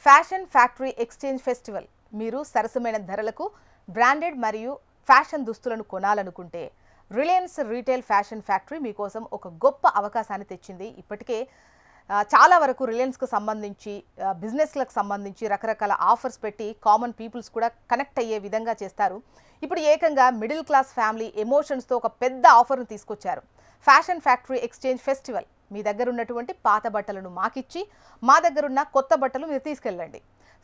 Fashion factory exchange festival మీరు సరసమైన ధరలకు బ్రాండెడ్ మరియు ఫ్యాషన్ దుస్తులను కొనాలనుకుంటే రిలయన్స్ రీటైల్ ఫ్యాషన్ ఫ్యాక్టరీ మీకోసం ఒక గొప్ప అవకాశాన్ని తెచ్చింది. ఇప్పటికే చాలా వరకు రిలయన్స్ కు సంబంధించి బిజినెస్లకు సంబంధించి రకరకాల ఆఫర్స్ పెట్టి కామన్ పీపుల్స్ కూడా కనెక్ట్ అయ్యే విధంగా చేస్తారు. ఇప్పుడు ఏకంగా మిడిల్ క్లాస్ ఫ్యామిలీ ఎమోషన్స్ తో ఒక పెద్ద ఆఫర్ ను తీసుకొచ్చారు. Fashion factory exchange festival. మీ దగ్గర ఉన్నటువంటి పాత బట్టలను మాకిచ్చి మా దగ్గర ఉన్న కొత్త బట్టలు మీరు తీసుకెళ్ళండి.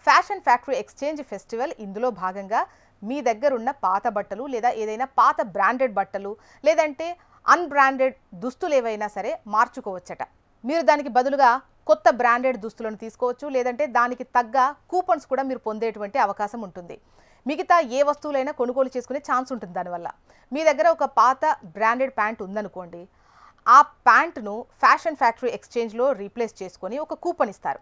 ఫ్యాషన్ ఫ్యాక్టరీ ఎక్స్చేంజ్ ఫెస్టివల్ ఇందులో భాగంగా మీ దగ్గర ఉన్న పాత బట్టలు లేదా ఏదైనా పాత బ్రాండెడ్ బట్టలు లేదంటే అన్బ్రాండెడ్ దుస్తులు ఏవైనా సరే మార్చుకోవచ్చట. మీరు దానికి బదులుగా కొత్త బ్రాండెడ్ దుస్తులను తీసుకోవచ్చు, లేదంటే దానికి తగ్గ కూపన్స్ కూడా మీరు పొందేటువంటి అవకాశం ఉంటుంది. మిగతా ఏ వస్తువులైనా కొనుగోలు చేసుకునే ఛాన్స్ ఉంటుంది. దానివల్ల మీ దగ్గర ఒక పాత బ్రాండెడ్ ప్యాంట్ ఉందనుకోండి, ఆ ప్యాంట్ను ఫ్యాషన్ ఫ్యాక్టరీ ఎక్స్చేంజ్లో రీప్లేస్ చేసుకొని ఒక కూపన్ ఇస్తారు.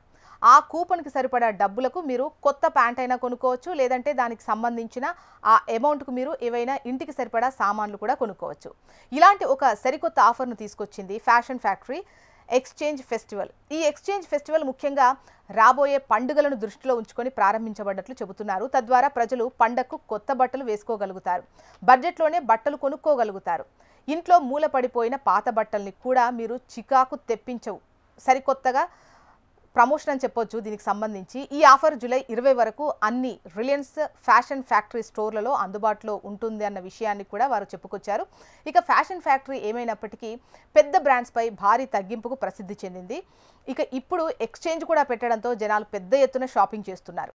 ఆ కూపన్కి సరిపడా డబ్బులకు మీరు కొత్త ప్యాంట్ అయినా కొనుక్కోవచ్చు, లేదంటే దానికి సంబంధించిన ఆ అమౌంట్కు మీరు ఏవైనా ఇంటికి సరిపడా సామాన్లు కూడా కొనుక్కోవచ్చు. ఇలాంటి ఒక సరికొత్త ఆఫర్ను తీసుకొచ్చింది ఫ్యాషన్ ఫ్యాక్టరీ ఎక్స్చేంజ్ ఫెస్టివల్. ఈ ఎక్స్చేంజ్ ఫెస్టివల్ ముఖ్యంగా రాబోయే పండుగలను దృష్టిలో ఉంచుకొని ప్రారంభించబడ్డట్లు చెబుతున్నారు. తద్వారా ప్రజలు పండగకు కొత్త బట్టలు వేసుకోగలుగుతారు, బడ్జెట్లోనే బట్టలు కొనుక్కోగలుగుతారు. ఇంట్లో మూలపడిపోయిన పాత బట్టల్ని కూడా మీరు చికాకు తెప్పించవు. సరికొత్తగా ప్రమోషన్ అని చెప్పొచ్చు దీనికి సంబంధించి. ఈ ఆఫర్ జూలై 20 వరకు అన్ని రిలయన్స్ ఫ్యాషన్ ఫ్యాక్టరీ స్టోర్లలో అందుబాటులో ఉంటుంది అన్న విషయాన్ని కూడా వారు చెప్పుకొచ్చారు. ఇక ఫ్యాషన్ ఫ్యాక్టరీ ఏమైనప్పటికీ పెద్ద బ్రాండ్స్పై భారీ తగ్గింపుకు ప్రసిద్ధి చెందింది. ఇక ఇప్పుడు ఎక్స్చేంజ్ కూడా పెట్టడంతో జనాలు పెద్ద ఎత్తున షాపింగ్ చేస్తున్నారు.